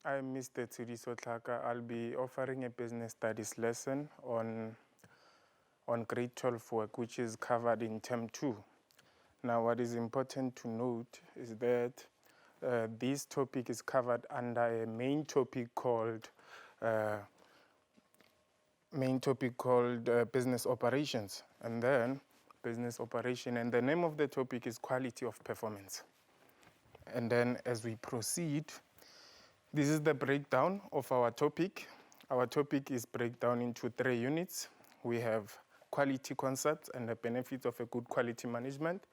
I'm Mr. Tsudiso Tlhaka. I'll be offering a business studies lesson on grade 12 work, which is covered in term 2. Now, what is important to note is that this topic is covered under a main topic called business operations, and then business operation, and the name of the topic is quality of performance. And then as we proceed, this is the breakdown of our topic. Our topic is breakdown into 3 units. We have quality concepts and the benefits of a good quality management.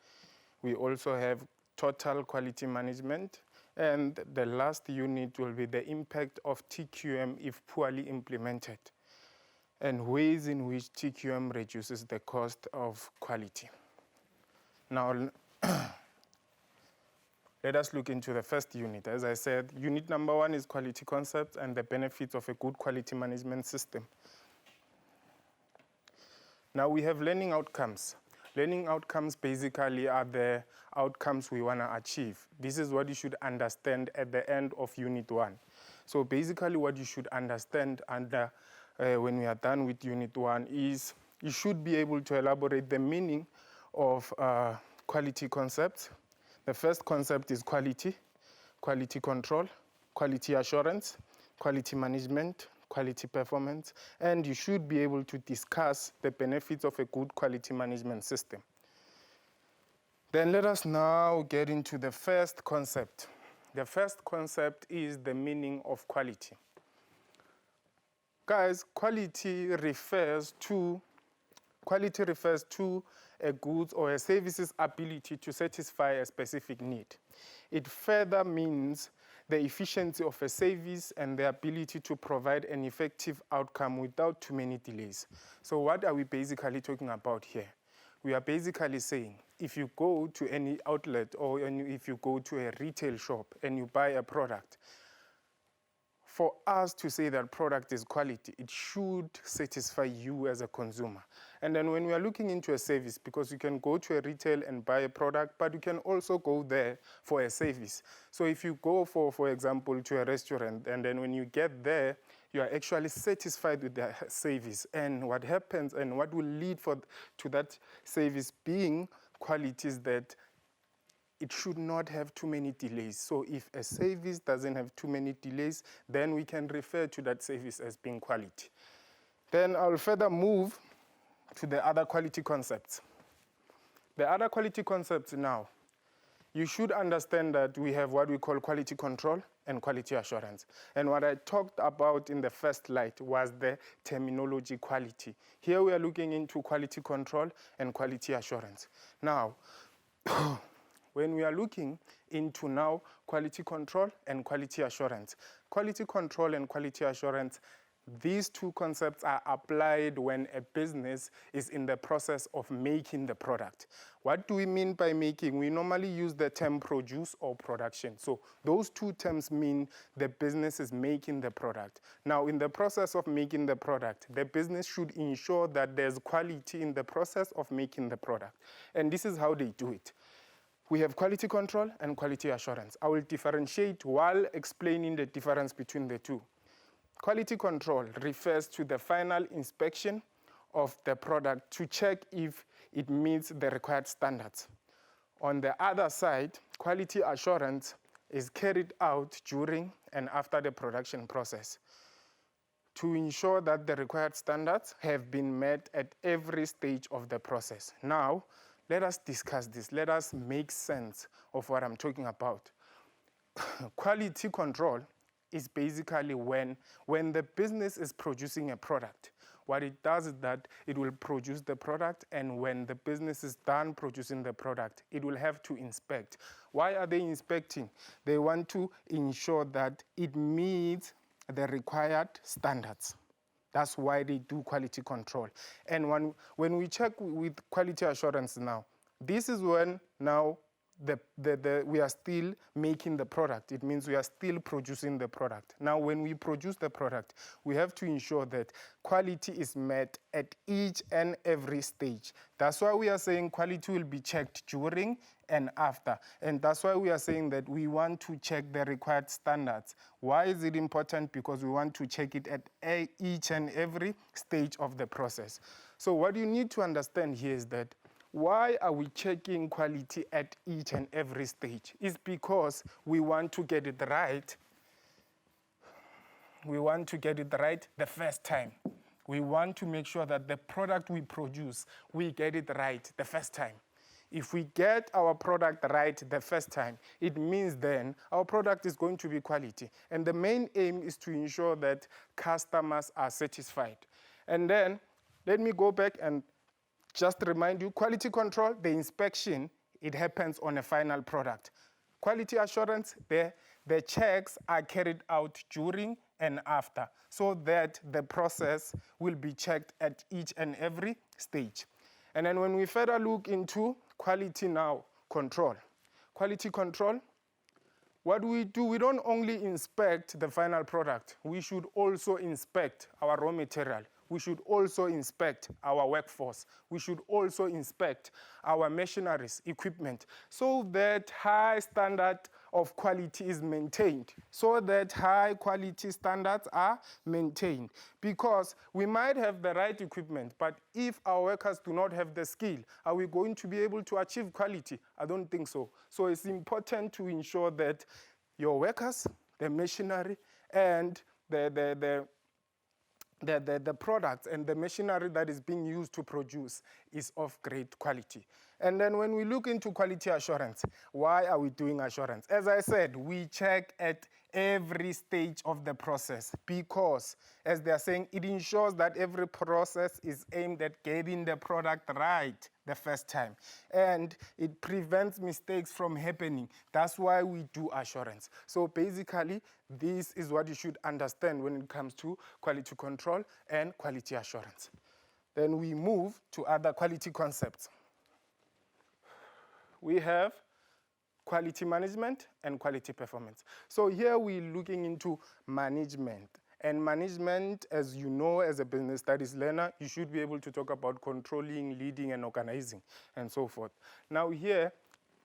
We also have total quality management. And the last unit will be the impact of TQM if poorly implemented, and ways in which TQM reduces the cost of quality. Now, let us look into the first unit. As I said, unit number 1 is quality concepts and the benefits of a good quality management system. Now we have learning outcomes. Learning outcomes basically are the outcomes we want to achieve. This is what you should understand at the end of unit 1. So basically what you should understand under when we are done with unit 1 is you should be able to elaborate the meaning of quality concepts. The first concept is quality, quality control, quality assurance, quality management, quality performance, and you should be able to discuss the benefits of a good quality management system. Then let us now get into the first concept. The first concept is the meaning of quality. Guys, quality refers to a goods or a service's ability to satisfy a specific need. It further means the efficiency of a service and the ability to provide an effective outcome without too many delays. So what are we basically talking about here? We are basically saying if you go to any outlet or if you go to a retail shop and you buy a product, for us to say that product is quality, it should satisfy you as a consumer. And then when we are looking into a service, because you can go to a retail and buy a product, but you can also go there for a service. So if you go, for example, to a restaurant, and then when you get there, you are actually satisfied with the service. And what happens and what will lead to that service being quality is that it should not have too many delays. So if a service doesn't have too many delays, then we can refer to that service as being quality. Then I'll further move to the other quality concepts. The other quality concepts now, you should understand that we have what we call quality control and quality assurance. And what I talked about in the first slide was the terminology quality. Here we are looking into quality control and quality assurance. Now, when we are looking into now quality control and quality assurance, quality control and quality assurance, these two concepts are applied when a business is in the process of making the product. What do we mean by making? We normally use the term produce or production. So those two terms mean the business is making the product. Now, in the process of making the product, the business should ensure that there's quality in the process of making the product. And this is how they do it. We have quality control and quality assurance. I will differentiate while explaining the difference between the two. Quality control refers to the final inspection of the product to check if it meets the required standards. On the other side, quality assurance is carried out during and after the production process to ensure that the required standards have been met at every stage of the process. Now, let us discuss this. Let us make sense of what I'm talking about. Quality control is basically when the business is producing a product. What it does is that it will produce the product, and when the business is done producing the product, it will have to inspect. Why are they inspecting? They want to ensure that it meets the required standards. That's why they do quality control. And when we check with quality assurance now, this is when now we are still making the product. It means we are still producing the product. Now, when we produce the product, we have to ensure that quality is met at each and every stage. That's why we are saying quality will be checked during and after. And that's why we are saying that we want to check the required standards. Why is it important? Because we want to check it at each and every stage of the process. So what you need to understand here is that why are we checking quality at each and every stage? It's because we want to get it right. We want to get it right the first time. We want to make sure that the product we produce, we get it right the first time. If we get our product right the first time, it means then our product is going to be quality. And the main aim is to ensure that customers are satisfied. And then let me go back and just remind you, quality control, the inspection, it happens on a final product. Quality assurance, the checks are carried out during and after, so that the process will be checked at each and every stage. And then when we further look into quality now control. Quality control, what we do, we don't only inspect the final product, we should also inspect our raw material. We should also inspect our workforce. We should also inspect our machineries, equipment, so that high standard of quality is maintained, so that high quality standards are maintained. Because we might have the right equipment, but if our workers do not have the skill, are we going to be able to achieve quality? I don't think so. So it's important to ensure that your workers, the machinery, and the products and the machinery that is being used to produce is of great quality. And then when we look into quality assurance, why are we doing assurance? As I said, we check at every stage of the process because, as they are saying, it ensures that every process is aimed at getting the product right the first time. And it prevents mistakes from happening. That's why we do assurance. So basically, this is what you should understand when it comes to quality control and quality assurance. Then we move to other quality concepts. We have quality management and quality performance. So here we're looking into management. And management, as you know, as a business studies learner, you should be able to talk about controlling, leading, and organizing, and so forth. Now here,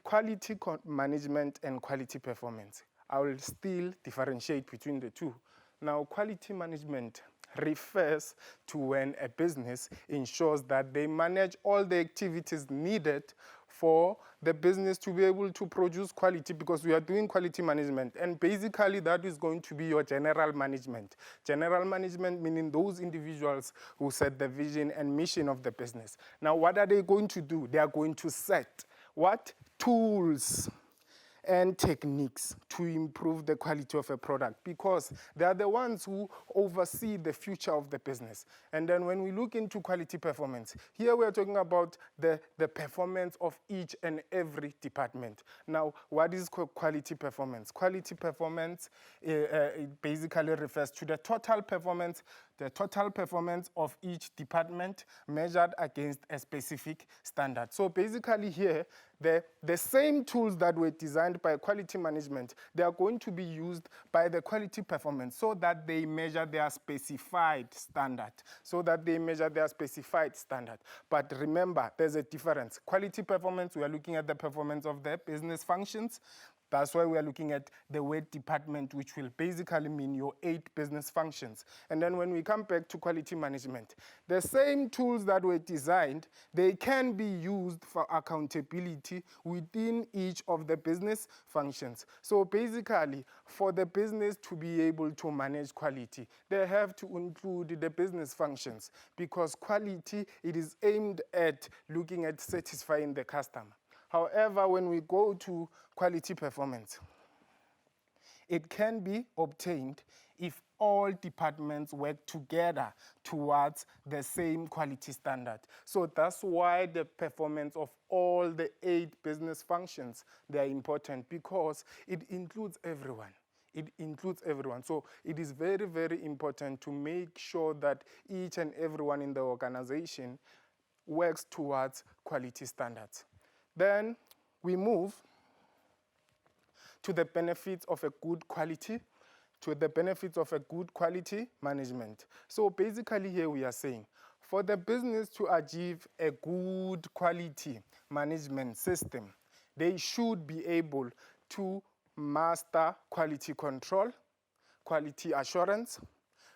quality management and quality performance. I will still differentiate between the two. Now, quality management refers to when a business ensures that they manage all the activities needed for the business to be able to produce quality, because we are doing quality management. And basically that is going to be your general management. General management meaning those individuals who set the vision and mission of the business. Now what are they going to do? They are going to set what? Tools and techniques to improve the quality of a product, because they are the ones who oversee the future of the business. And then when we look into quality performance, here we are talking about the performance of each and every department. Now, what is quality performance? Quality performance it basically refers to the total performance of each department measured against a specific standard. So basically here, the same tools that were designed by quality management, they are going to be used by the quality performance so that they measure their specified standard. But remember, there's a difference. Quality performance, we are looking at the performance of the business functions. That's why we are looking at the word department, which will basically mean your 8 business functions. And then when we come back to quality management, the same tools that were designed, they can be used for accountability within each of the business functions. So basically, for the business to be able to manage quality, they have to include the business functions, because quality, it is aimed at looking at satisfying the customer. However, when we go to quality performance, it can be obtained if all departments work together towards the same quality standard. So that's why the performance of all the 8 business functions, they are important, because it includes everyone. So it is very, very important to make sure that each and everyone in the organization works towards quality standards. Then we move to the benefits of a good quality, management. So basically here we are saying, for the business to achieve a good quality management system, they should be able to master quality control, quality assurance,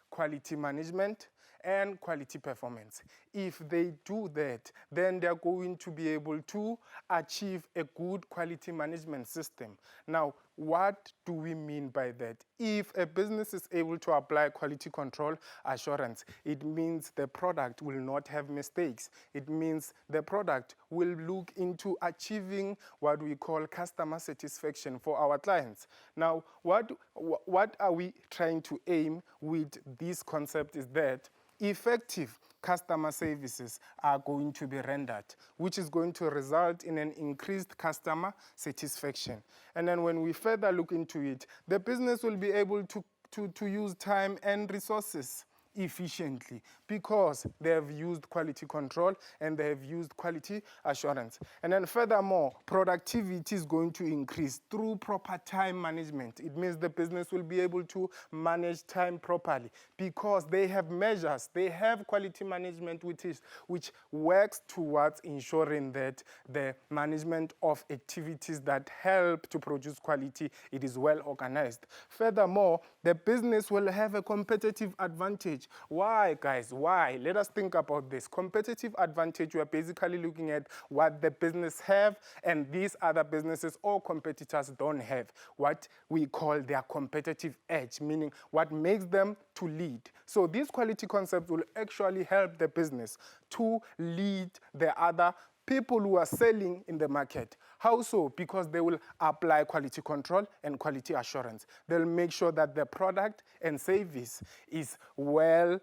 quality management, and quality performance. If they do that, then they're going to be able to achieve a good quality management system. Now, what do we mean by that? If a business is able to apply quality control assurance, it means the product will not have mistakes. It means the product will look into achieving what we call customer satisfaction for our clients. Now, what are we trying to aim with this concept is that effective customer services are going to be rendered, which is going to result in an increased customer satisfaction. And then when we further look into it, the business will be able to use time and resources efficiently because they have used quality control and they have used quality assurance. And then furthermore, productivity is going to increase through proper time management. It means the business will be able to manage time properly because they have measures, they have quality management which works towards ensuring that the management of activities that help to produce quality, it is well organized. Furthermore, the business will have a competitive advantage. Why, guys? Why? Let us think about this. Competitive advantage, we are basically looking at what the business have and these other businesses or competitors don't have. What we call their competitive edge, meaning what makes them to lead. So this quality concept will actually help the business to lead the other people who are selling in the market. How so? Because they will apply quality control and quality assurance. They'll make sure that the product and service is well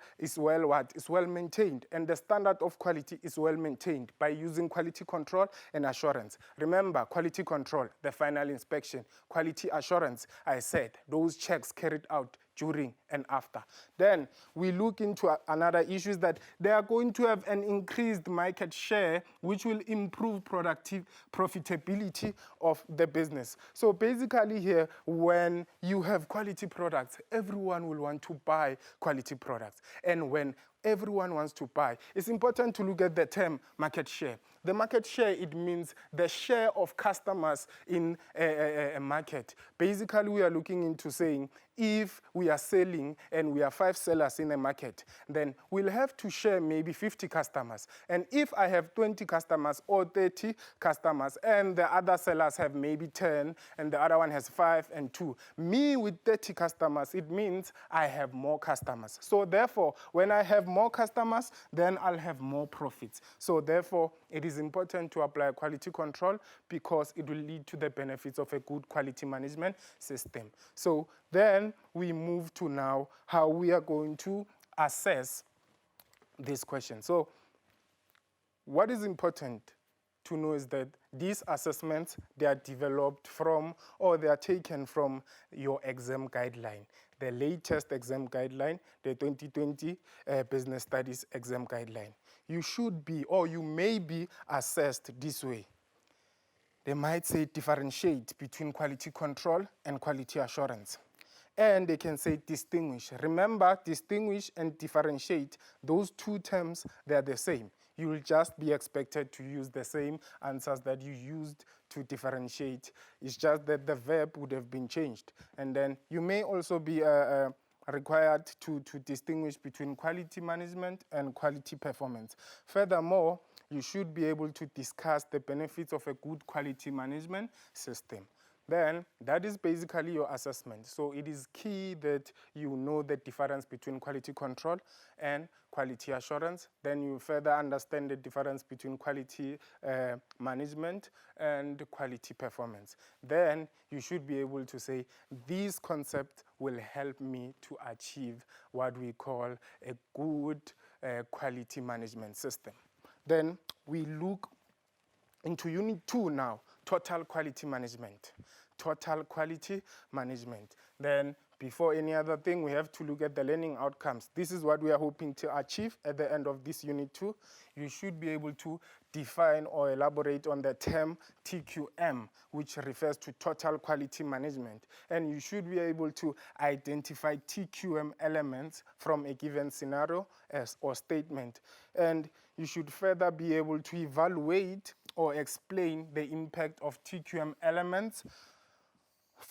maintained, and the standard of quality is well maintained by using quality control and assurance. Remember, quality control, the final inspection. Quality assurance, I said, those checks carried out during and after. Then we look into another issue is that they are going to have an increased market share, which will improve profitability of the business. So basically here, when you have quality products, everyone will want to buy quality products. And when everyone wants to buy, it's important to look at the term market share. The market share, it means the share of customers in a market. Basically, we are looking into saying, if we are selling and we are 5 sellers in a market, then we'll have to share maybe 50 customers. And if I have 20 customers or 30 customers and the other sellers have maybe 10 and the other one has 5 and 2, me with 30 customers, it means I have more customers. So therefore, when I have more customers, then I'll have more profits. So therefore, it is important to apply quality control because it will lead to the benefits of a good quality management system. So then we move to now how we are going to assess this question. So what is important to know is that these assessments, they are developed from or they are taken from your exam guideline. The latest exam guideline, the 2020 Business Studies exam guideline. You should be or you may be assessed this way. They might say differentiate between quality control and quality assurance. And they can say distinguish. Remember, distinguish and differentiate, those two terms, they're the same. You will just be expected to use the same answers that you used to differentiate. It's just that the verb would have been changed. And then you may also be required to distinguish between quality management and quality performance. Furthermore, you should be able to discuss the benefits of a good quality management system. Then that is basically your assessment. So it is key that you know the difference between quality control and quality assurance. Then you further understand the difference between quality management and quality performance. Then you should be able to say, these concepts will help me to achieve what we call a good quality management system. Then we look into Unit 2 now, total quality management. Total quality management. Then before any other thing, we have to look at the learning outcomes. This is what we are hoping to achieve at the end of this Unit 2. You should be able to define or elaborate on the term TQM, which refers to total quality management. And you should be able to identify TQM elements from a given scenario or statement. And you should further be able to evaluate or explain the impact of TQM elements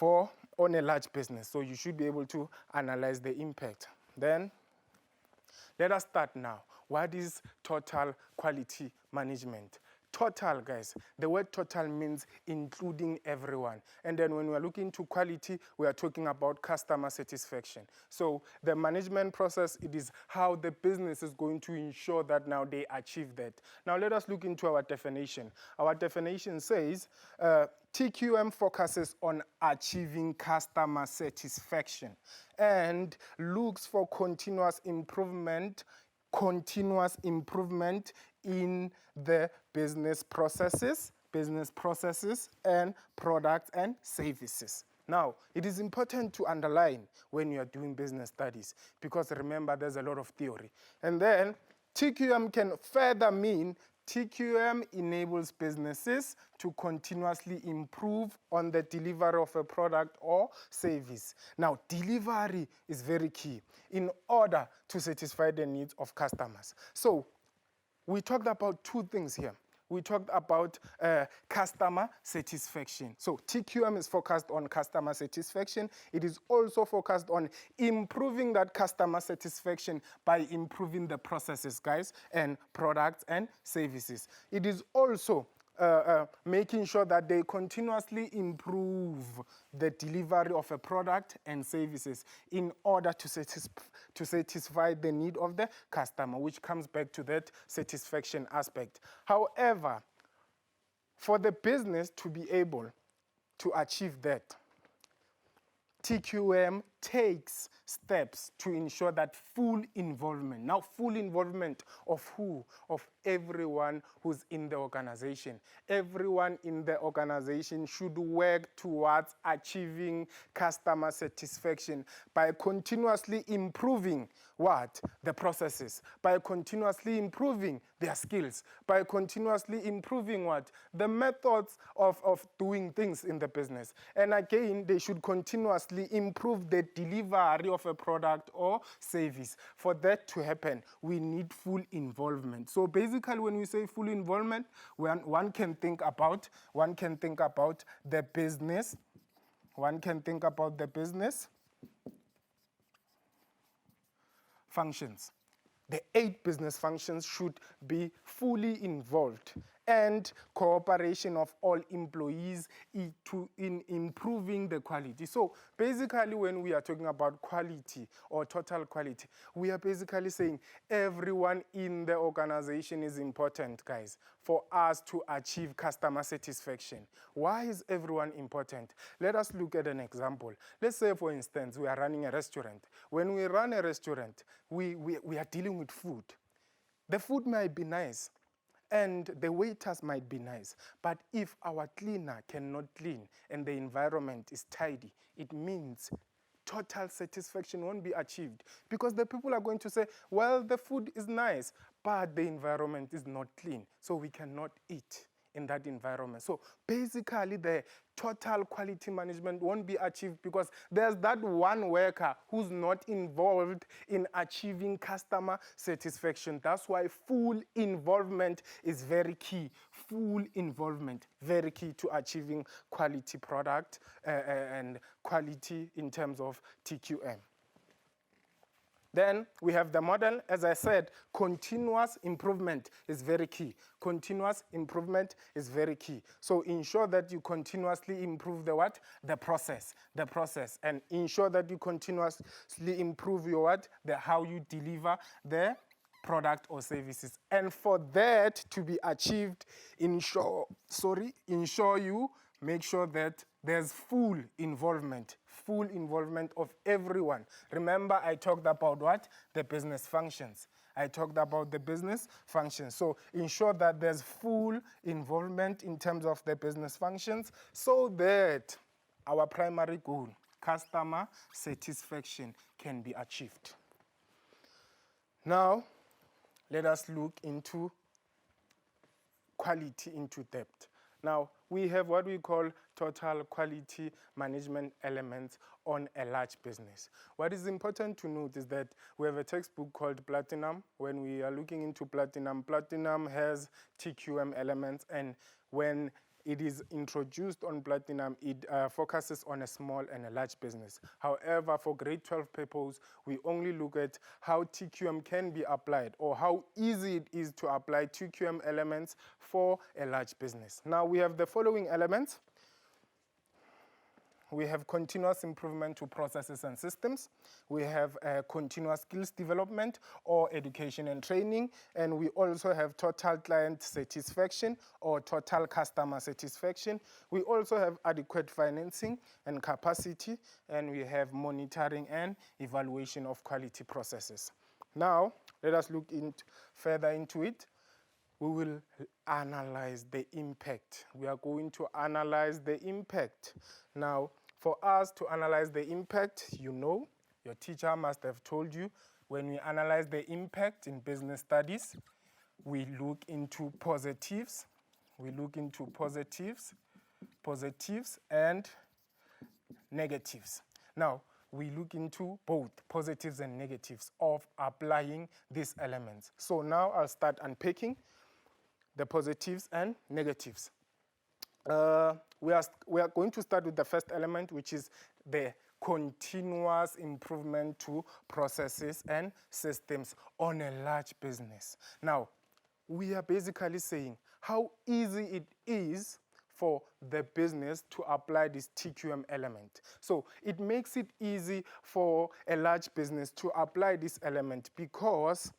on a large business. So you should be able to analyze the impact. Then let us start now. What is total quality management? Total, guys, the word total means including everyone. And then when we're looking to quality, we are talking about customer satisfaction. So the management process, it is how the business is going to ensure that now they achieve that. Now let us look into our definition. Our definition says, TQM focuses on achieving customer satisfaction and looks for continuous improvement in the business processes and products and services. Now, it is important to underline when you are doing business studies, because remember, there's a lot of theory. And then TQM can further mean TQM enables businesses to continuously improve on the delivery of a product or service. Now, delivery is very key in order to satisfy the needs of customers. So, we talked about two things here. We talked about customer satisfaction. So TQM is focused on customer satisfaction. It is also focused on improving that customer satisfaction by improving the processes, guys, and products and services. It is also making sure that they continuously improve the delivery of a product and services in order to satisfy the need of the customer, which comes back to that satisfaction aspect. However, for the business to be able to achieve that, TQM takes steps to ensure that full involvement. Now, full involvement of who? Of everyone who's in the organization. Everyone in the organization should work towards achieving customer satisfaction by continuously improving what? The processes. By continuously improving their skills. By continuously improving what? The methods of doing things in the business. And again, they should continuously improve the delivery of a product or service. For that to happen, we need full involvement. So basically, when we say full involvement, one can think about the business. One can think about the business functions. The 8 business functions should be fully involved, and cooperation of all employees in improving the quality. So basically, when we are talking about quality or total quality, we are basically saying everyone in the organization is important, guys, for us to achieve customer satisfaction. Why is everyone important? Let us look at an example. Let's say, for instance, we are running a restaurant. When we run a restaurant, we are dealing with food. The food might be nice, and the waiters might be nice, but if our cleaner cannot clean and the environment is tidy, it means total satisfaction won't be achieved, because the people are going to say, well, the food is nice, but the environment is not clean, so we cannot eat in that environment. So basically, the total quality management won't be achieved because there's that one worker who's not involved in achieving customer satisfaction. That's why full involvement is very key. Full involvement, very key to achieving quality product and quality in terms of TQM. Then we have the model. As I said, continuous improvement is very key. Continuous improvement is very key. So ensure that you continuously improve the what? The process. And ensure that you continuously improve your what? The how you deliver the product or services. And for that to be achieved, ensure you make sure that there's full involvement of everyone. Remember, I talked about what? The business functions. So ensure that there's full involvement in terms of the business functions so that our primary goal, customer satisfaction, can be achieved. Now, let us look into quality into depth. Now, we have what we call total quality management elements on a large business. What is important to note is that we have a textbook called Platinum. When we are looking into Platinum, Platinum has TQM elements, and when it is introduced on Platinum, it focuses on a small and a large business. However, for grade 12 purpose, we only look at how TQM can be applied or how easy it is to apply TQM elements for a large business. Now we have the following elements. We have continuous improvement to processes and systems. We have continuous skills development or education and training. And we also have total client satisfaction or total customer satisfaction. We also have adequate financing and capacity. And we have monitoring and evaluation of quality processes. Now, let us look further into it. We will analyze the impact. We are going to analyze the impact. Now, for us to analyze the impact, your teacher must have told you, when we analyze the impact in business studies, we look into positives. We look into positives and negatives. Now, we look into both positives and negatives of applying these elements. So now I'll start unpacking the positives and negatives. We are going to start with the first element, which is the continuous improvement to processes and systems on a large business. Now, we are basically saying how easy it is for the business to apply this TQM element. So it makes it easy for a large business to apply this element because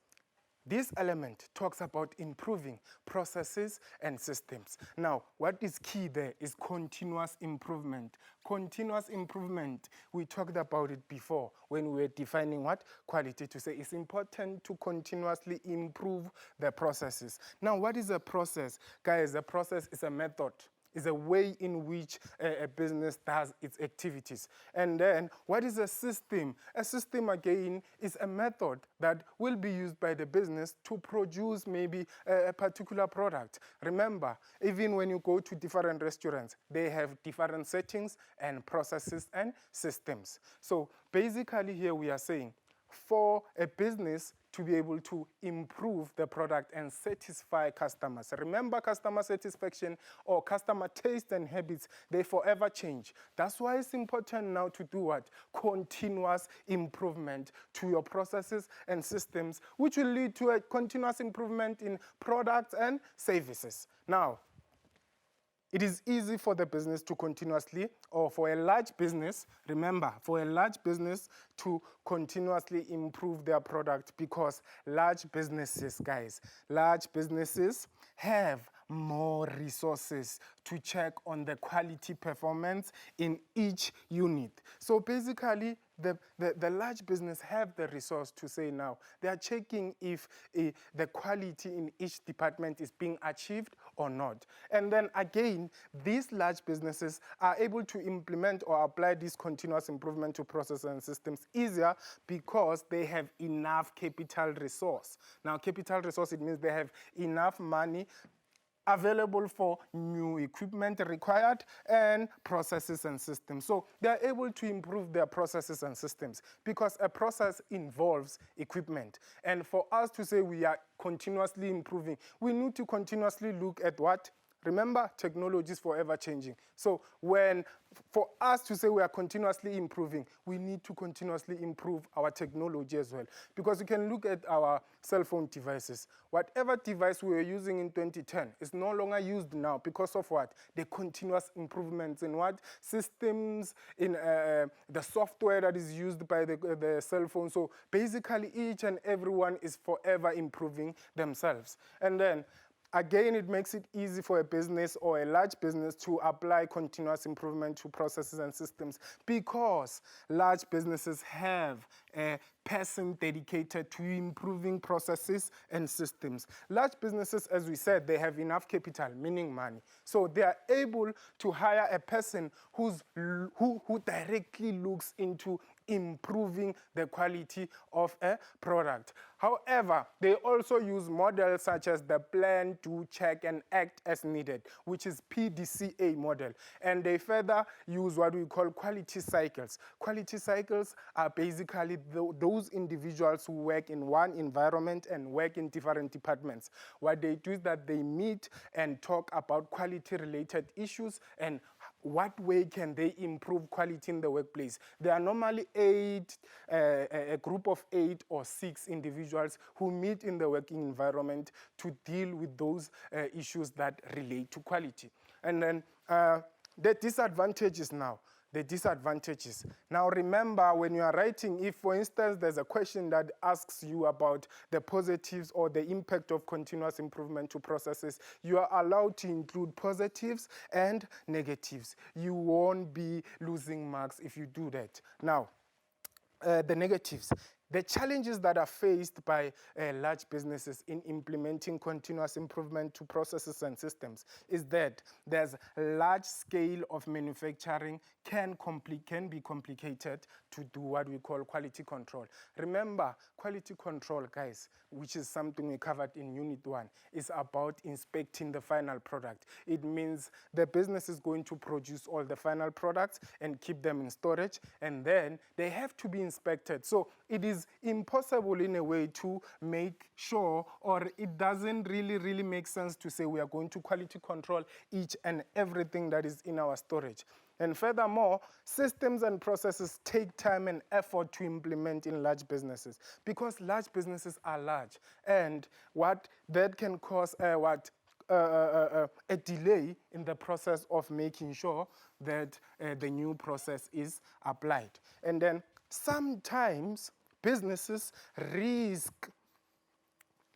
this element talks about improving processes and systems. Now, what is key there is continuous improvement. Continuous improvement, we talked about it before when we were defining what quality, to say it's important to continuously improve the processes. Now, what is a process? Guys, a process is a method. Is a way in which a business does its activities. And then, what is a system? A system, again, is a method that will be used by the business to produce maybe a particular product. Remember, even when you go to different restaurants, they have different settings and processes and systems. So basically here we are saying, for a business to be able to improve the product and satisfy customers. Remember, customer satisfaction or customer taste and habits, they forever change. That's why it's important now to do what? Continuous improvement to your processes and systems, which will lead to a continuous improvement in products and services. Now, it is easy for the business to continuously, or for a large business, remember, for a large business to continuously improve their product, because large businesses, guys, large businesses have more resources to check on the quality performance in each unit. So basically, the large business have the resource to say now, they are checking if the quality in each department is being achieved or not. And then again, these large businesses are able to implement or apply this continuous improvement to processes and systems easier because they have enough capital resource. Now, capital resource, it means they have enough money available for new equipment required and processes and systems. So they are able to improve their processes and systems because a process involves equipment. And for us to say we are continuously improving, we need to continuously look at what? Remember, technology is forever changing. So for us to say we are continuously improving, we need to continuously improve our technology as well. Because you can look at our cell phone devices. Whatever device we were using in 2010 is no longer used now because of what? The continuous improvements in what? Systems, in the software that is used by the cell phone. So basically, each and everyone is forever improving themselves. And then, again, it makes it easy for a business or a large business to apply continuous improvement to processes and systems because large businesses have a person dedicated to improving processes and systems. Large businesses, as we said, they have enough capital, meaning money. So they are able to hire a person who directly looks into improving the quality of a product. However, they also use models such as the plan, do, check, and act as needed, which is PDCA model. And they further use what we call quality cycles. Quality cycles are basically those individuals who work in one environment and work in different departments. What they do is that they meet and talk about quality-related issues and what way can they improve quality in the workplace. There are normally a group of 8 or 6 individuals who meet in the working environment to deal with those issues that relate to quality. And then the disadvantages now. The disadvantages. Now remember, when you are writing, if for instance there's a question that asks you about the positives or the impact of continuous improvement to processes, you are allowed to include positives and negatives. You won't be losing marks if you do that. Now, the negatives. The challenges that are faced by large businesses in implementing continuous improvement to processes and systems is that there's a large scale of manufacturing can be complicated to do what we call quality control. Remember, quality control, guys, which is something we covered in Unit 1, is about inspecting the final product. It means the business is going to produce all the final products and keep them in storage, and then they have to be inspected. So it is impossible in a way to make sure, or it doesn't really make sense to say we are going to quality control each and everything that is in our storage. And furthermore, systems and processes take time and effort to implement in large businesses because large businesses are large, and what that can cause a delay in the process of making sure that the new process is applied. And then sometimes businesses risk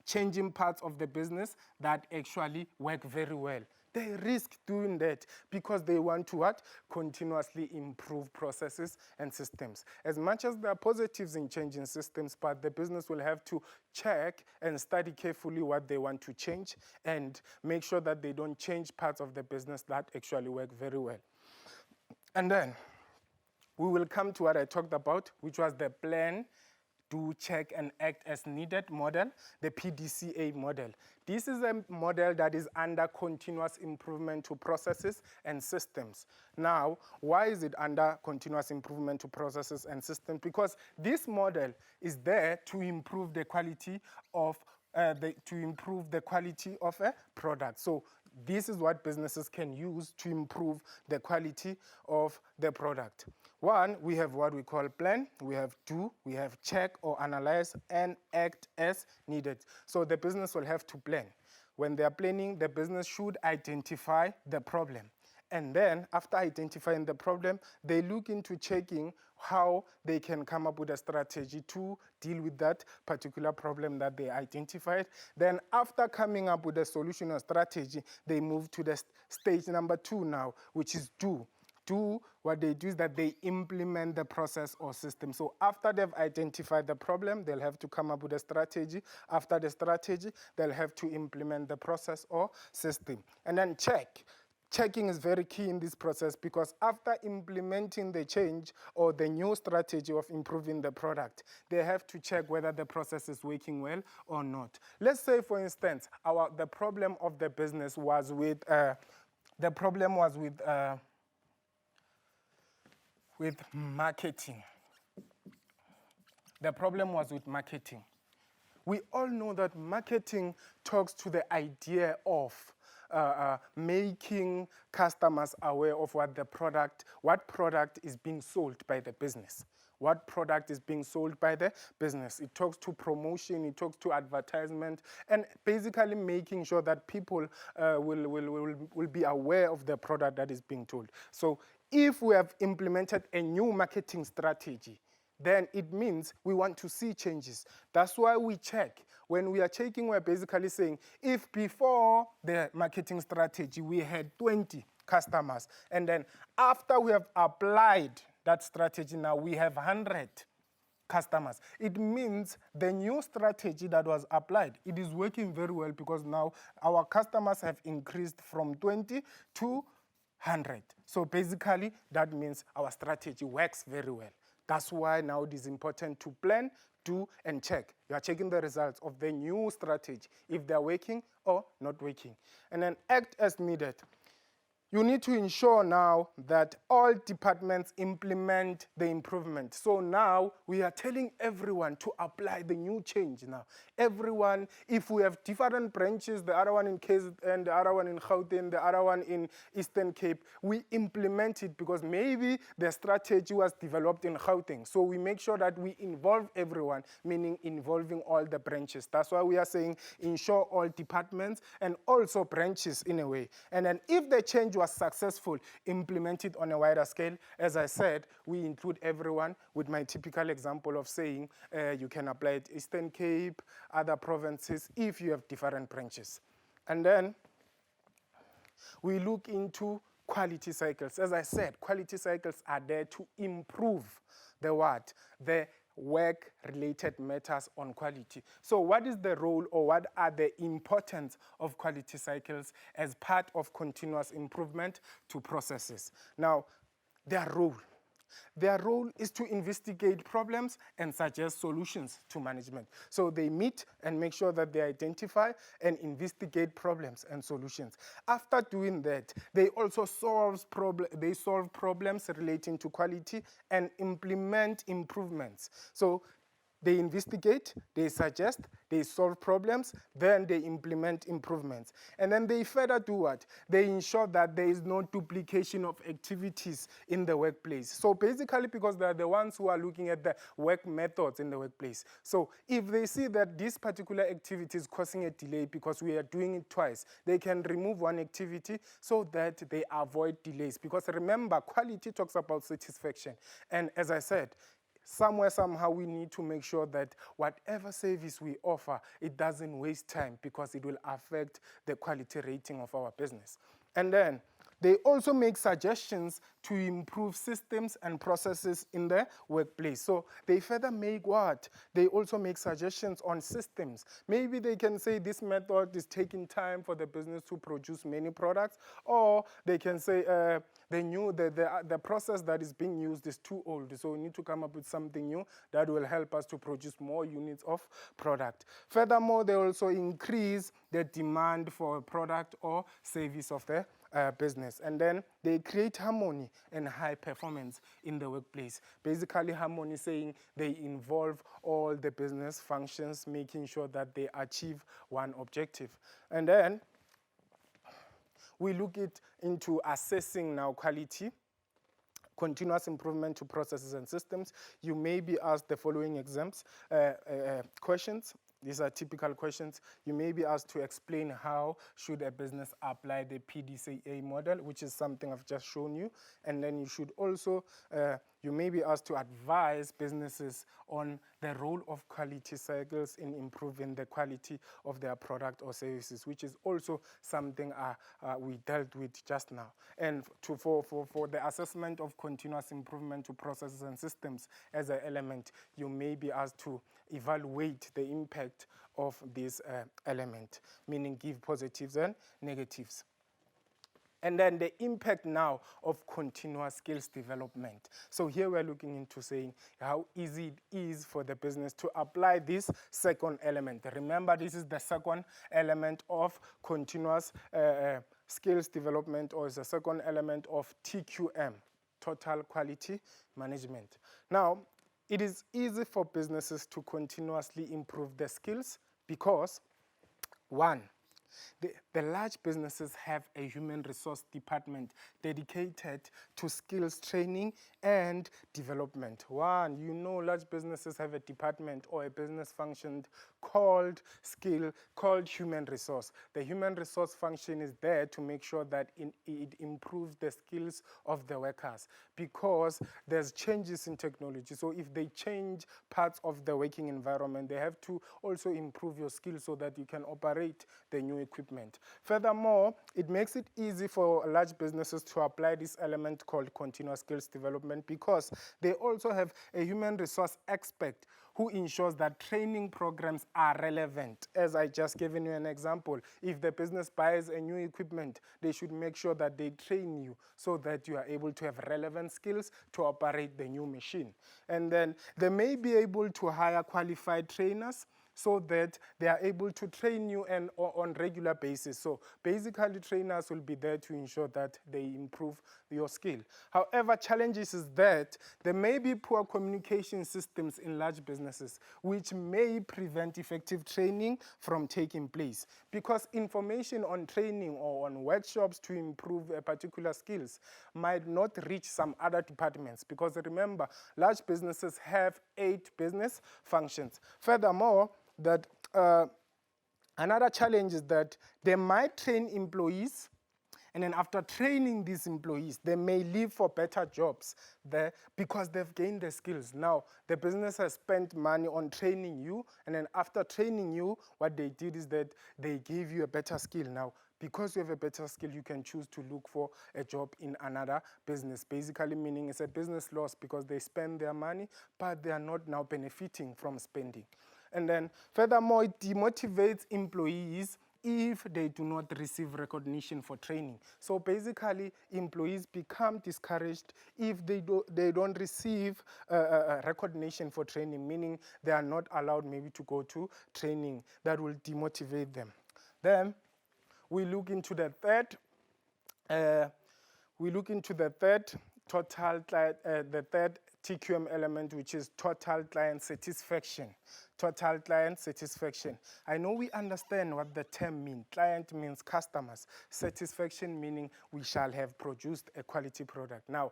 changing parts of the business that actually work very well. They risk doing that because they want to what? Continuously improve processes and systems. As much as there are positives in changing systems, but the business will have to check and study carefully what they want to change and make sure that they don't change parts of the business that actually work very well. And then we will come to what I talked about, which was the plan, do, check, and act as needed model, the PDCA model. This is a model that is under continuous improvement to processes and systems. Now, why is it under continuous improvement to processes and systems? Because this model is there to improve the quality of a product. So this is what businesses can use to improve the quality of the product. One, we have what we call plan, we have do, we have check or analyze, and act as needed. So the business will have to plan. When they are planning, the business should identify the problem. And then, after identifying the problem, they look into checking how they can come up with a strategy to deal with that particular problem that they identified. Then, after coming up with a solution or strategy, they move to the stage number 2 now, which is do. Do, what they do is that they implement the process or system. So after they've identified the problem, they'll have to come up with a strategy. After the strategy, they'll have to implement the process or system. And then check. Checking is very key in this process because after implementing the change or the new strategy of improving the product, they have to check whether the process is working well or not. Let's say, for instance, the problem of the business was with marketing. The problem was with marketing. We all know that marketing talks to the idea of making customers aware of what product is being sold by the business. What product is being sold by the business. It talks to promotion, it talks to advertisement, and basically making sure that people will be aware of the product that is being told. So if we have implemented a new marketing strategy, then it means we want to see changes. That's why we check. When we are checking, we're basically saying, if before the marketing strategy we had 20 customers, and then after we have applied that strategy now we have 100, customers. It means the new strategy that was applied, it is working very well because now our customers have increased from 20 to 100. So basically, that means our strategy works very well. That's why now it is important to plan, do, and check. You are checking the results of the new strategy, if they're working or not working. And then act as needed. You need to ensure now that all departments implement the improvement. So now we are telling everyone to apply the new change now. Everyone, if we have different branches, the other one in KZN, the other one in Gauteng, the other one in Eastern Cape, we implement it because maybe the strategy was developed in Gauteng. So we make sure that we involve everyone, meaning involving all the branches. That's why we are saying ensure all departments and also branches in a way. And then if the change was successful, implemented on a wider scale. As I said, we include everyone with my typical example of saying you can apply it Eastern Cape, other provinces, if you have different branches. And then we look into quality cycles. As I said, quality cycles are there to improve the what? The work-related matters on quality. So what is the role or what are the importance of quality cycles as part of continuous improvement to processes? Now, their role. Their role is to investigate problems and suggest solutions to management. So they meet and make sure that they identify and investigate problems and solutions. After doing that, they also solve problems relating to quality and implement improvements. So they investigate, they suggest, they solve problems, then they implement improvements. And then they further do what? They ensure that there is no duplication of activities in the workplace. So basically, because they're the ones who are looking at the work methods in the workplace. So if they see that this particular activity is causing a delay because we are doing it twice, they can remove one activity so that they avoid delays. Because remember, quality talks about satisfaction. And as I said, somewhere, somehow, we need to make sure that whatever service we offer, it doesn't waste time because it will affect the quality rating of our business. And then they also make suggestions to improve systems and processes in the workplace. So they further make what? They also make suggestions on systems. Maybe they can say this method is taking time for the business to produce many products, or they can say the process that is being used is too old, so we need to come up with something new that will help us to produce more units of product. Furthermore, they also increase the demand for a product or service of the business. And then they create harmony and high performance in the workplace. Basically, harmony saying they involve all the business functions, making sure that they achieve one objective. And then we look into assessing now quality, continuous improvement to processes and systems. You may be asked the following questions. These are typical questions. You may be asked to explain how should a business apply the PDCA model, which is something I've just shown you. And then you should also, you may be asked to advise businesses on the role of quality cycles in improving the quality of their product or services, which is also something we dealt with just now. And for the assessment of continuous improvement to processes and systems as an element, you may be asked to evaluate the impact of this element, meaning give positives and negatives. And then the impact now of continuous skills development. So here we're looking into saying how easy it is for the business to apply this second element. Remember, this is the second element of continuous skills development, or is the second element of TQM, Total Quality Management. Now, it is easy for businesses to continuously improve their skills because, one, the large businesses have a human resource department dedicated to skills training and development. One, you know, large businesses have a department or a business function called human resource. The human resource function is there to make sure that it improves the skills of the workers because there's changes in technology. So if they change parts of the working environment, they have to also improve your skills so that you can operate the new equipment. Furthermore, it makes it easy for large businesses to apply this element called continuous skills development because they also have a human resource expert who ensures that training programs are relevant. As I just given you an example, if the business buys a new equipment, they should make sure that they train you so that you are able to have relevant skills to operate the new machine. And then they may be able to hire qualified trainers so that they are able to train you on regular basis. So basically trainers will be there to ensure that they improve your skill. However, challenges is that there may be poor communication systems in large businesses which may prevent effective training from taking place because information on training or on workshops to improve particular skills might not reach some other departments because remember, large businesses have 8 business functions. Furthermore, that another challenge is that they might train employees, and then after training these employees, they may leave for better jobs there because they've gained the skills. Now, the business has spent money on training you, and then after training you, what they did is that they gave you a better skill. Now, because you have a better skill, you can choose to look for a job in another business. Basically meaning it's a business loss because they spend their money, but they are not now benefiting from spending. And then furthermore, it demotivates employees if they do not receive recognition for training. So basically, employees become discouraged if they don't receive recognition for training, meaning they are not allowed maybe to go to training. That will demotivate them. Then we look into the third. The third TQM element, which is total client satisfaction. Total client satisfaction. I know we understand what the term means. Client means customers. Satisfaction meaning we shall have produced a quality product. Now,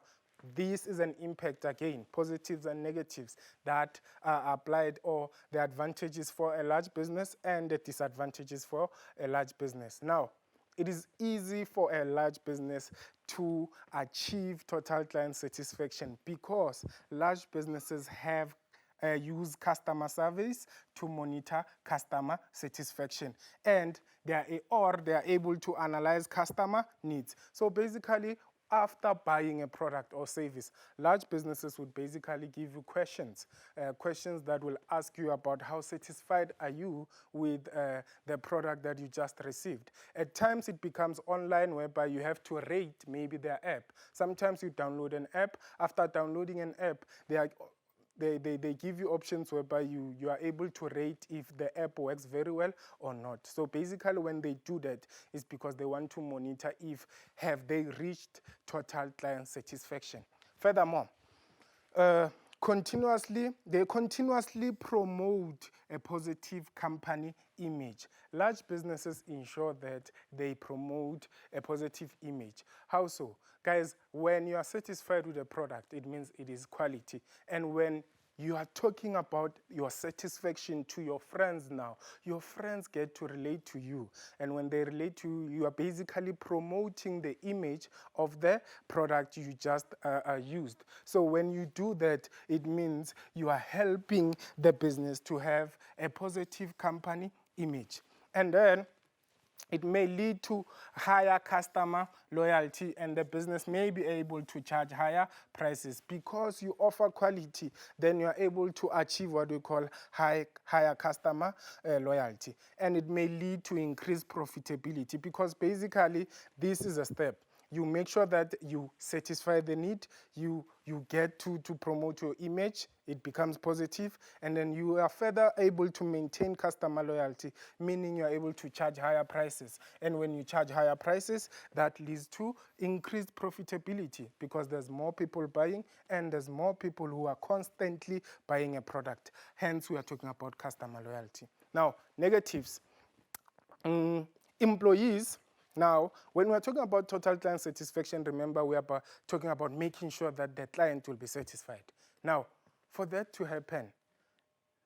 this is an impact again, positives and negatives that are applied, or the advantages for a large business and the disadvantages for a large business. Now, it is easy for a large business to achieve total client satisfaction because large businesses have use customer service to monitor customer satisfaction, and they are able to analyze customer needs. So basically, after buying a product or service, large businesses would basically give you questions that will ask you about how satisfied are you with the product that you just received. At times it becomes online whereby you have to rate maybe their app. Sometimes you download an app. After downloading an app, they give you options whereby you are able to rate if the app works very well or not. So basically when they do that, it's because they want to monitor if have they reached total client satisfaction. Furthermore, they continuously promote a positive company image. Large businesses ensure that they promote a positive image. How so? Guys, when you are satisfied with a product, it means it is quality. And when you are talking about your satisfaction to your friends now, your friends get to relate to you. And when they relate to you, you are basically promoting the image of the product you just used. So when you do that, it means you are helping the business to have a positive company image. And then it may lead to higher customer loyalty, and the business may be able to charge higher prices. Because you offer quality, then you are able to achieve what we call higher customer loyalty. And it may lead to increased profitability because basically this is a step. You make sure that you satisfy the need, you get to promote your image, it becomes positive, and then you are further able to maintain customer loyalty, meaning you are able to charge higher prices. And when you charge higher prices, that leads to increased profitability because there's more people buying and there's more people who are constantly buying a product. Hence, we are talking about customer loyalty. Now, negatives. Employees. Now, when we're talking about total client satisfaction, remember we are talking about making sure that the client will be satisfied. Now, for that to happen,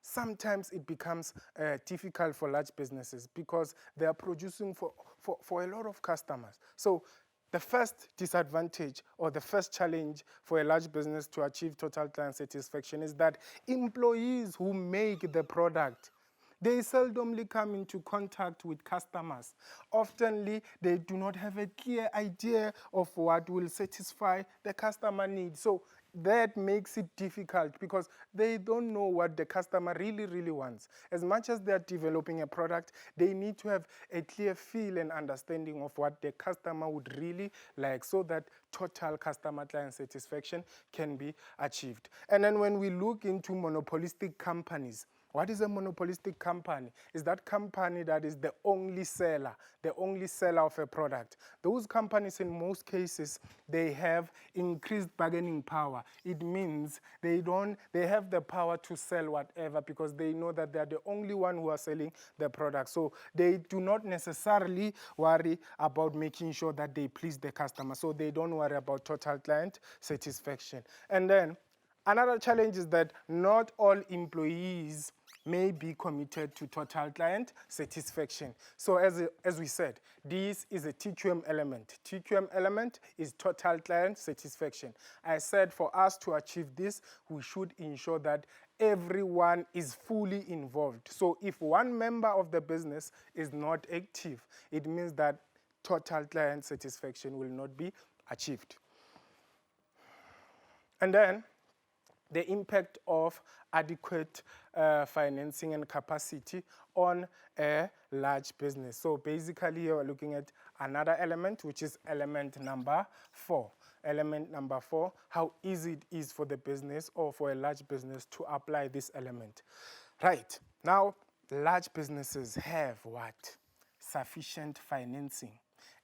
sometimes it becomes difficult for large businesses because they are producing for a lot of customers. So the first disadvantage or the first challenge for a large business to achieve total client satisfaction is that employees who make the product, They seldomly come into contact with customers. Oftenly, they do not have a clear idea of what will satisfy the customer needs. So that makes it difficult because they don't know what the customer really wants. As much as they're developing a product, they need to have a clear feel and understanding of what the customer would really like so that total customer client satisfaction can be achieved. And then when we look into monopolistic companies, what is a monopolistic company? Is that company that is the only seller of a product. Those companies, in most cases, they have increased bargaining power. It means they have the power to sell whatever because they know that they're the only one who are selling the product. So they do not necessarily worry about making sure that they please the customer. So they don't worry about total client satisfaction. And then another challenge is that not all employees may be committed to total client satisfaction. So as we said, this is a TQM element. TQM element is total client satisfaction. I said for us to achieve this, we should ensure that everyone is fully involved. So if one member of the business is not active, it means that total client satisfaction will not be achieved. And then the impact of adequate financing and capacity on a large business. So basically here we're looking at another element, which is element number 4. Element number 4, how easy it is for the business or for a large business to apply this element. Right, now large businesses have what? Sufficient financing.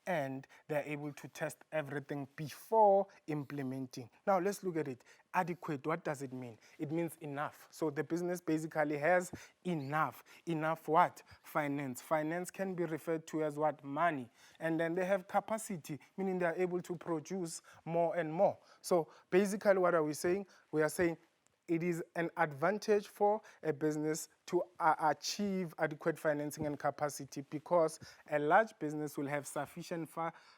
And they're able to test everything before implementing. Now let's look at it. Adequate, what does it mean? It means enough. So the business basically has enough. Enough what? Finance. Finance can be referred to as what? Money. And then they have capacity, meaning they're able to produce more and more. So basically what are we saying? We are saying it is an advantage for a business to achieve adequate financing and capacity because a large business will have sufficient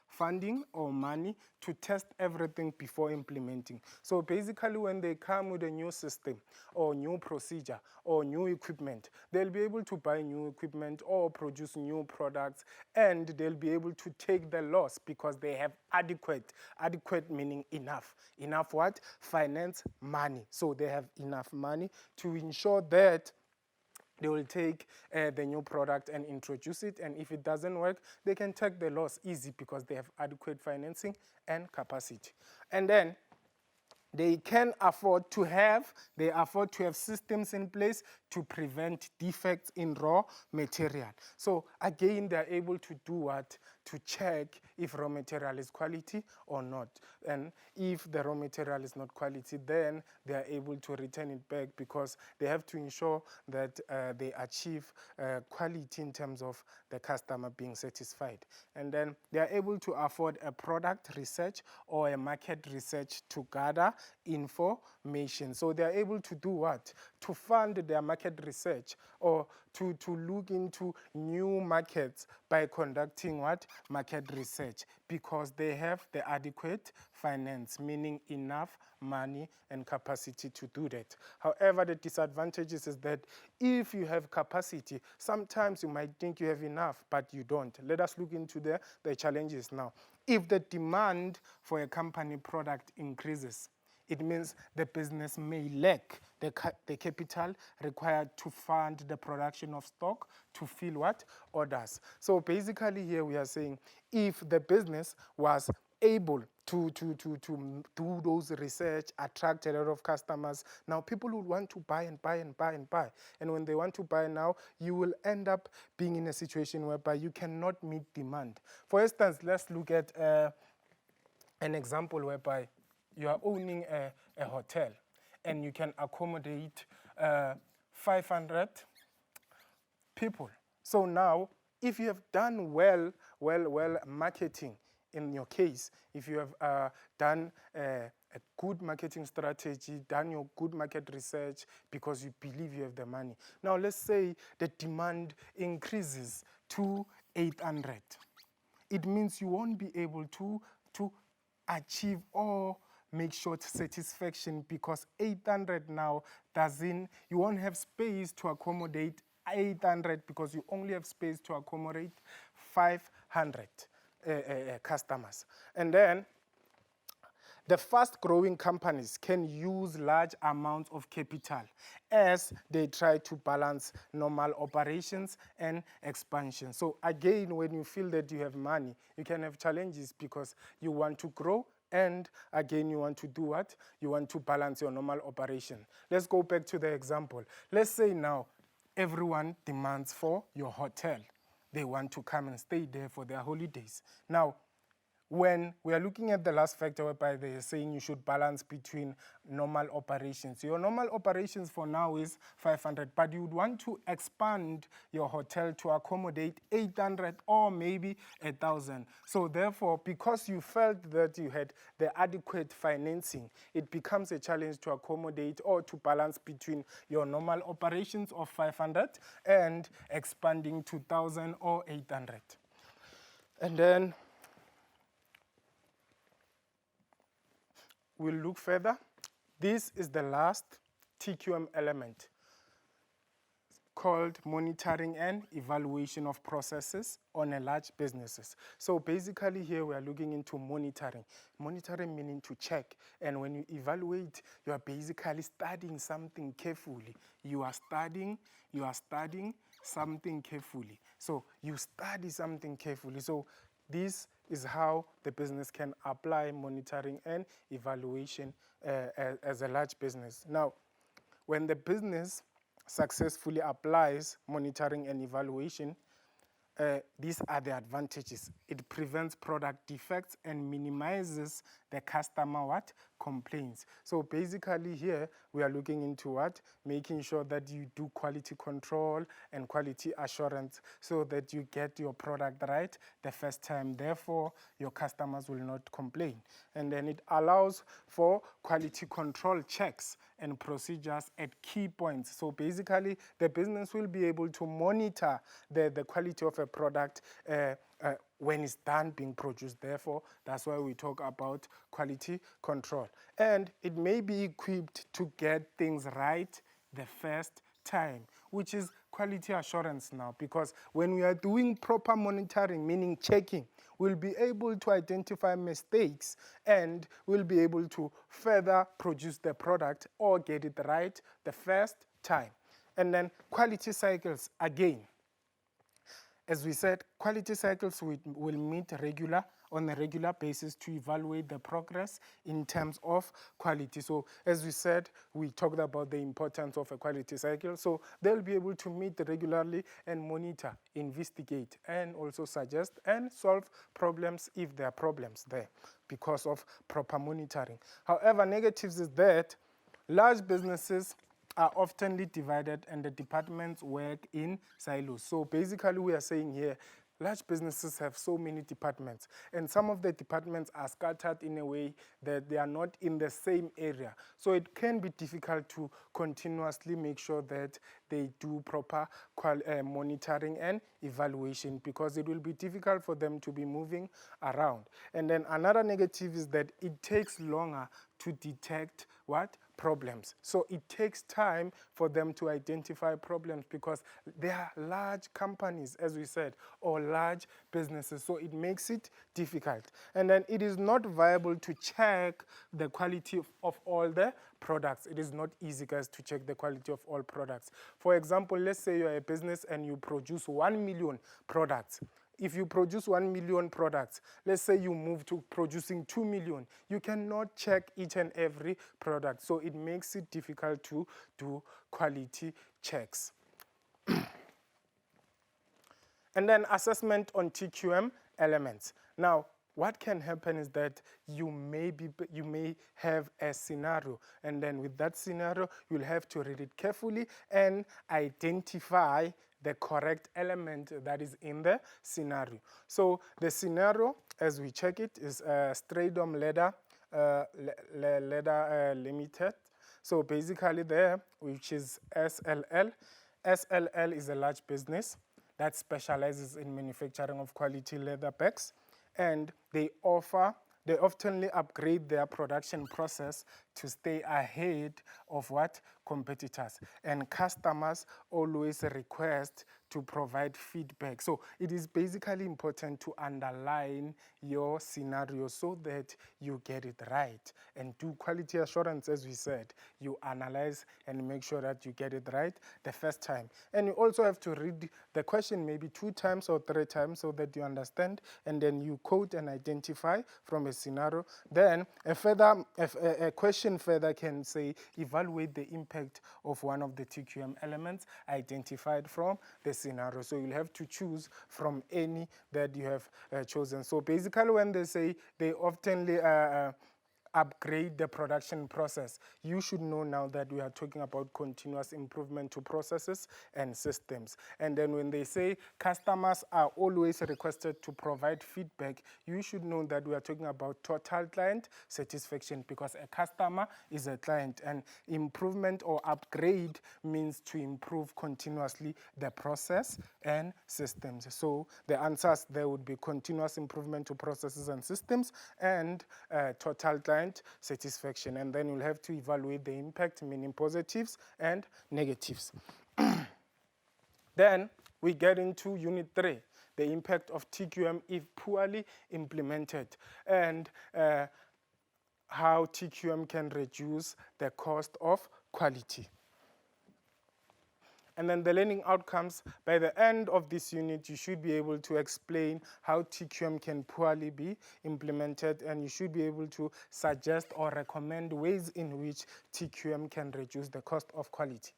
funding or money to test everything before implementing. So basically when they come with a new system or new procedure or new equipment, they'll be able to buy new equipment or produce new products, and they'll be able to take the loss because they have adequate meaning enough. Enough what? Finance, money. So they have enough money to ensure that they will take the new product and introduce it, and if it doesn't work, they can take the loss easy because they have adequate financing and capacity. And then they can afford to have systems in place to prevent defects in raw material. So again, they're able to do what? To check if raw material is quality or not. And if the raw material is not quality, then they are able to return it back because they have to ensure that they achieve quality in terms of the customer being satisfied. And then they are able to afford a product research or a market research to gather information. So they are able to do what? To fund their market research or to look into new markets by conducting what? Market research, because they have the adequate finance, meaning enough money and capacity to do that. However, the disadvantages is that if you have capacity, sometimes you might think you have enough, but you don't. Let us look into the challenges now. If the demand for a company product increases, it means the business may lack the capital required to fund the production of stock to fill what? Orders. So basically here we are saying if the business was able to do those research, attract a lot of customers, now people would want to buy and buy and buy and buy. And when they want to buy now, you will end up being in a situation whereby you cannot meet demand. For instance, let's look at an example whereby you are owning a hotel and you can accommodate 500 people. So now, if you have done well marketing, in your case, if you have done a good marketing strategy, done your good market research because you believe you have the money. Now let's say the demand increases to 800. It means you won't be able to achieve or make sure satisfaction because 800 now you won't have space to accommodate 800 because you only have space to accommodate 500 customers. And then the fast-growing companies can use large amounts of capital as they try to balance normal operations and expansion. So again, when you feel that you have money, you can have challenges because you want to grow and again, you want to do what? You want to balance your normal operation. Let's go back to the example. Let's say now everyone demands for your hotel. They want to come and stay there for their holidays. Now, when we are looking at the last factor whereby they are saying you should balance between normal operations. Your normal operations for now is 500, but you would want to expand your hotel to accommodate 800 or maybe 1,000. So therefore, because you felt that you had the adequate financing, it becomes a challenge to accommodate or to balance between your normal operations of 500 and expanding to 1,000 or 800. And then we'll look further. This is the last TQM element called monitoring and evaluation of processes on a large businesses. So basically here we are looking into monitoring. Monitoring meaning to check. And when you evaluate, you are basically studying something carefully. You are studying something carefully. So you study something carefully. So this is how the business can apply monitoring and evaluation as a large business. Now, when the business successfully applies monitoring and evaluation, these are the advantages. It prevents product defects and minimizes the customer complaints. So basically here we are looking into making sure that you do quality control and quality assurance so that you get your product right the first time. Therefore, your customers will not complain. And then it allows for quality control checks and procedures at key points. So basically, the business will be able to monitor the quality of a product when it's done being produced. Therefore, that's why we talk about quality control. And it may be equipped to get things right the first time, which is quality assurance now, because when we are doing proper monitoring, meaning checking, we'll be able to identify mistakes and we'll be able to further produce the product or get it right the first time. And then quality cycles, again, as we said, quality cycles will meet on a regular basis to evaluate the progress in terms of quality. So as we said, we talked about the importance of a quality cycle. So they'll be able to meet regularly and monitor, investigate, and also suggest and solve problems if there are problems there because of proper monitoring. However, negatives is that large businesses are oftenly divided and the departments work in silos. So basically we are saying here, large businesses have so many departments and some of the departments are scattered in a way that they are not in the same area. So it can be difficult to continuously make sure that they do proper monitoring and evaluation because it will be difficult for them to be moving around. And then another negative is that it takes longer to detect problems. So it takes time for them to identify problems because they are large companies, as we said, or large businesses. So it makes it difficult. And then it is not viable to check the quality of all the products. It is not easy, guys, to check the quality of all products. For example, let's say you're a business and you produce 1 million products. If you produce 1 million products, let's say you move to producing 2 million, you cannot check each and every product. So it makes it difficult to do quality checks. And then assessment on TQM elements. Now, what can happen is that you may have a scenario, and then with that scenario, you'll have to read it carefully and identify the correct element that is in the scenario. So the scenario, as we check it, is Straydom Leather Limited. So basically there, which is SLL. SLL is a large business that specializes in manufacturing of quality leather bags, and they oftenly upgrade their production process to stay ahead of what? Competitors. And customers always request to provide feedback. So it is basically important to underline your scenario so that you get it right. And do quality assurance, as we said. You analyze and make sure that you get it right the first time. And you also have to read the question maybe 2 times or 3 times so that you understand, and then you quote and identify from a scenario. Then a question further can say, evaluate the impact of one of the TQM elements identified from the scenario. So you'll have to choose from any that you have chosen. So basically when they say they oftenly upgrade the production process, you should know now that we are talking about continuous improvement to processes and systems. And then when they say customers are always requested to provide feedback, you should know that we are talking about total client satisfaction, because a customer is a client, and improvement or upgrade means to improve continuously the process and systems. So the answers there would be continuous improvement to processes and systems, and total client satisfaction. And then you'll have to evaluate the impact, meaning positives and negatives. Then we get into Unit 3, the impact of TQM if poorly implemented, and how TQM can reduce the cost of quality. And then the learning outcomes, by the end of this unit, you should be able to explain how TQM can poorly be implemented, and you should be able to suggest or recommend ways in which TQM can reduce the cost of quality.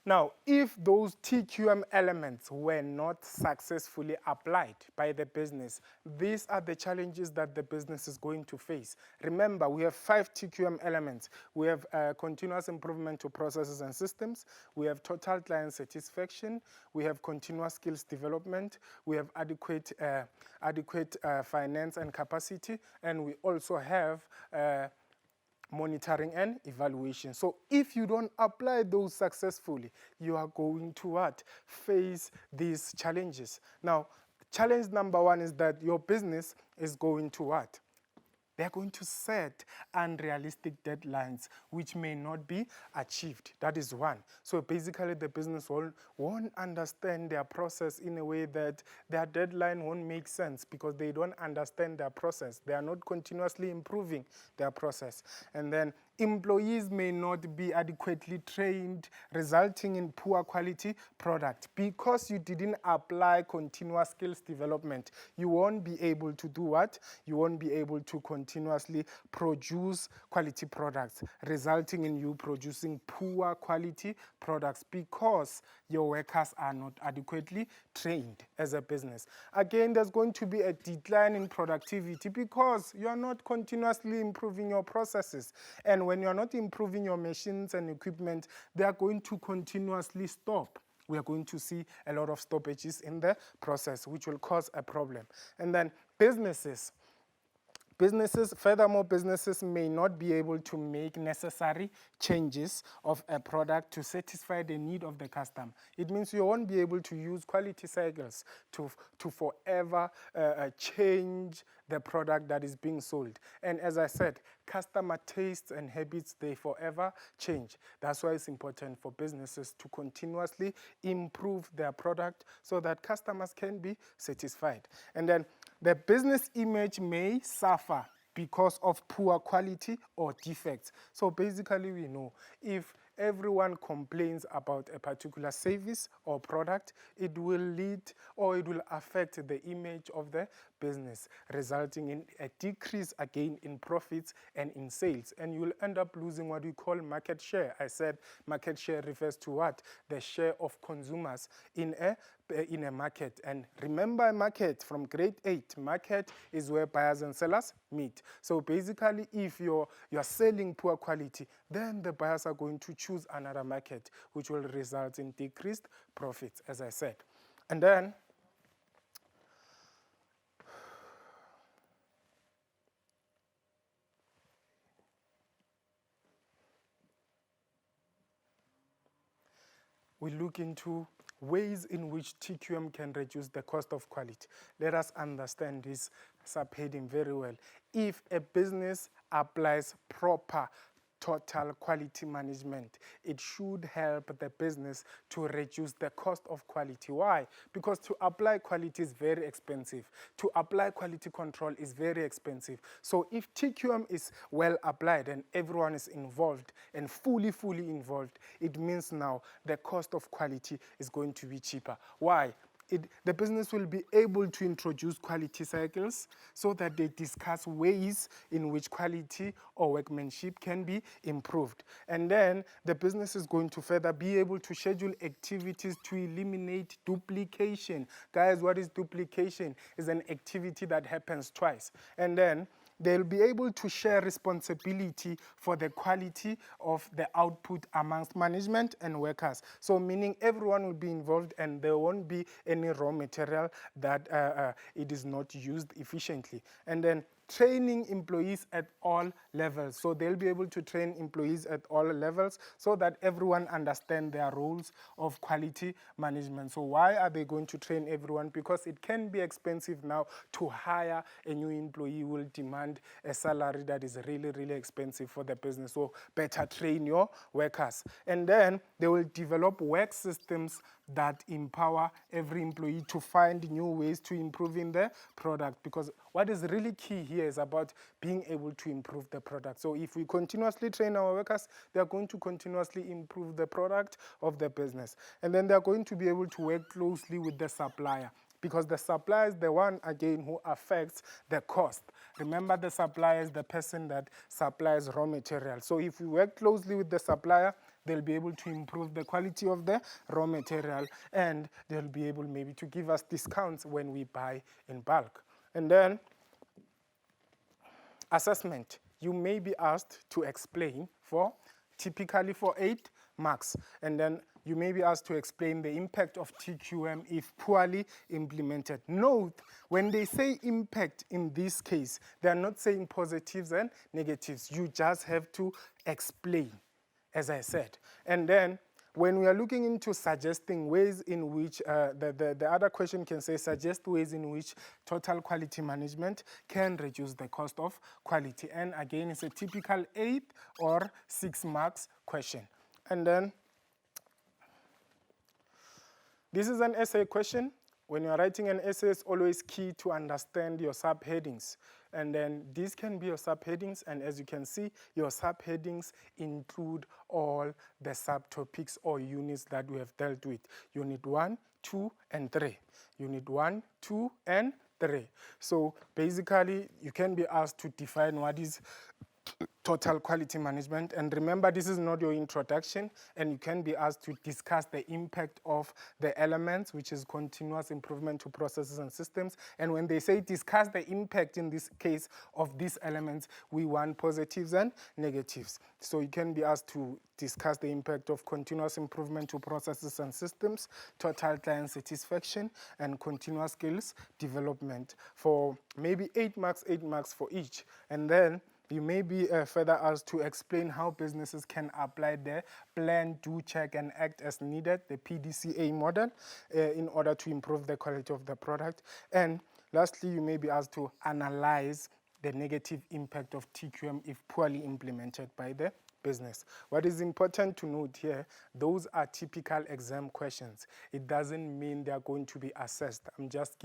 Now, if those TQM elements were not successfully applied by the business, these are the challenges that the business is going to face. Remember, we have 5 TQM elements. We have continuous improvement to processes and systems. We have total client satisfaction. We have continuous skills development. We have adequate finance and capacity. And we also have monitoring and evaluation. So if you don't apply those successfully, you are going to what? Face these challenges. Now, challenge number 1 is that your business is going to what? They're going to set unrealistic deadlines which may not be achieved. That is one. So basically the business won't understand their process in a way that their deadline won't make sense, because they don't understand their process. They are not continuously improving their process. And then employees may not be adequately trained, resulting in poor quality product. Because you didn't apply continuous skills development, you won't be able to do what? You won't be able to continuously produce quality products, resulting in you producing poor quality products because your workers are not adequately trained as a business. Again, there's going to be a decline in productivity because you are not continuously improving your processes. And when you are not improving your machines and equipment, they are going to continuously stop. We are going to see a lot of stoppages in the process, which will cause a problem. And then businesses, furthermore, businesses may not be able to make necessary changes of a product to satisfy the need of the customer. It means you won't be able to use quality cycles to forever change the product that is being sold. And as I said, customer tastes and habits, they forever change. That's why it's important for businesses to continuously improve their product so that customers can be satisfied. And then the business image may suffer because of poor quality or defects. So basically we know if everyone complains about a particular service or product, it will lead or it will affect the image of the business, resulting in a decrease again in profits and in sales. And you will end up losing what we call market share. I said market share refers to what? The share of consumers in a market. And remember, a market from grade 8, market is where buyers and sellers meet. So basically, if you're selling poor quality, then the buyers are going to choose another market, which will result in decreased profits, as I said. And then we look into ways in which TQM can reduce the cost of quality. Let us understand this subheading very well. If a business applies proper total quality management, it should help the business to reduce the cost of quality. Why? Because to apply quality is very expensive. To apply quality control is very expensive. So if TQM is well applied and everyone is involved and fully involved, it means now the cost of quality is going to be cheaper. Why? The business will be able to introduce quality cycles so that they discuss ways in which quality or workmanship can be improved. And then the business is going to further be able to schedule activities to eliminate duplication. Guys, what is duplication? It's an activity that happens twice. And then they'll be able to share responsibility for the quality of the output amongst management and workers. So meaning everyone will be involved and there won't be any raw material that it is not used efficiently. And then training employees at all levels. So they'll be able to train employees at all levels so that everyone understands their roles of quality management. So why are they going to train everyone? Because it can be expensive now to hire a new employee who will demand a salary that is really expensive for the business. So better train your workers. And then they will develop work systems that empower every employee to find new ways to improve in the product. Because what is really key here is about being able to improve the product. So if we continuously train our workers, they are going to continuously improve the product of the business. And then they are going to be able to work closely with the supplier, because the supplier is the one, again, who affects the cost. Remember, the supplier is the person that supplies raw material. So if we work closely with the supplier, they'll be able to improve the quality of the raw material, and they'll be able maybe to give us discounts when we buy in bulk. And then assessment. You may be asked to explain typically for 8 marks. And then you may be asked to explain the impact of TQM if poorly implemented. Note, when they say impact in this case, they are not saying positives and negatives. You just have to explain, as I said. And then when we are looking into suggesting ways in which, the other question can say, suggest ways in which total quality management can reduce the cost of quality. And again, it's a typical 8 or 6 marks question. And then this is an essay question. When you're writing an essay, it's always key to understand your subheadings. And then these can be your subheadings, and as you can see, your subheadings include all the subtopics or units that we have dealt with. Unit 1, 2, and 3. Unit 1, 2, and 3. So basically, you can be asked to define what is total quality management. And remember, this is not your introduction, and you can be asked to discuss the impact of the elements, which is continuous improvement to processes and systems. And when they say discuss the impact in this case of these elements, we want positives and negatives. So you can be asked to discuss the impact of continuous improvement to processes and systems, total client satisfaction, and continuous skills development for maybe 8 marks for each. And then you may be further asked to explain how businesses can apply the plan, do, check, and act as needed, the PDCA model, in order to improve the quality of the product. And lastly, you may be asked to analyze the negative impact of TQM if poorly implemented by the business. What is important to note here, those are typical exam questions. It doesn't mean they are going to be assessed. I'm just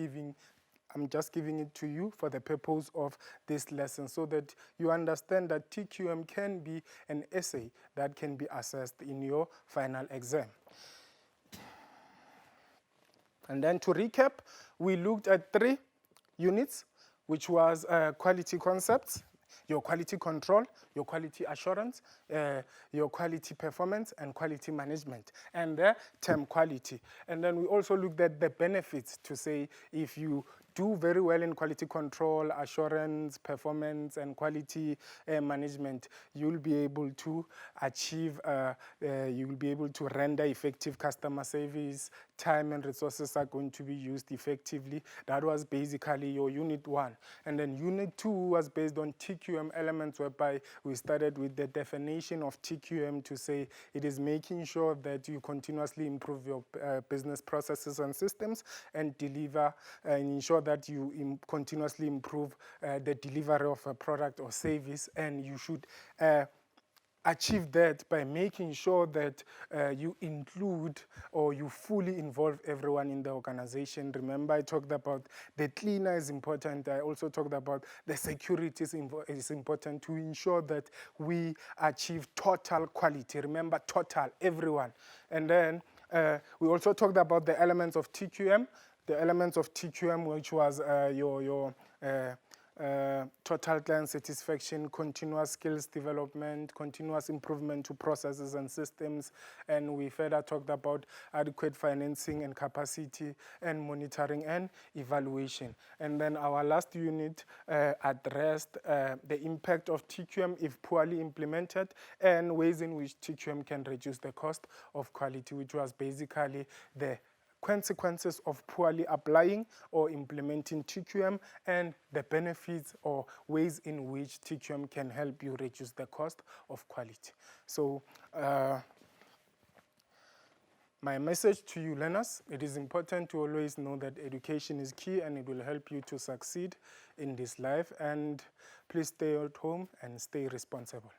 giving it to you for the purpose of this lesson so that you understand that TQM can be an essay that can be assessed in your final exam. And then to recap, we looked at 3 units, which was quality concepts, your quality control, your quality assurance, your quality performance, and quality management, and the term quality. And then we also looked at the benefits to say if you do very well in quality control, assurance, performance, and quality management, you'll be able to achieve, you will be able to render effective customer service. Time and resources are going to be used effectively. That was basically your unit 1. And then unit 2 was based on TQM elements, whereby we started with the definition of TQM to say it is making sure that you continuously improve your business processes and systems and deliver and ensure that you continuously improve the delivery of a product or service. And you should achieve that by making sure that you include or you fully involve everyone in the organization. Remember, I talked about the cleaner is important. I also talked about the security is important to ensure that we achieve total quality. Remember, total, everyone. And then we also talked about the elements of TQM. The elements of TQM, which was your total client satisfaction, continuous skills development, continuous improvement to processes and systems, and we further talked about adequate financing and capacity and monitoring and evaluation. And then our last unit addressed the impact of TQM if poorly implemented and ways in which TQM can reduce the cost of quality, which was basically the consequences of poorly applying or implementing TQM and the benefits or ways in which TQM can help you reduce the cost of quality. So my message to you learners, it is important to always know that education is key and it will help you to succeed in this life. And please stay at home and stay responsible.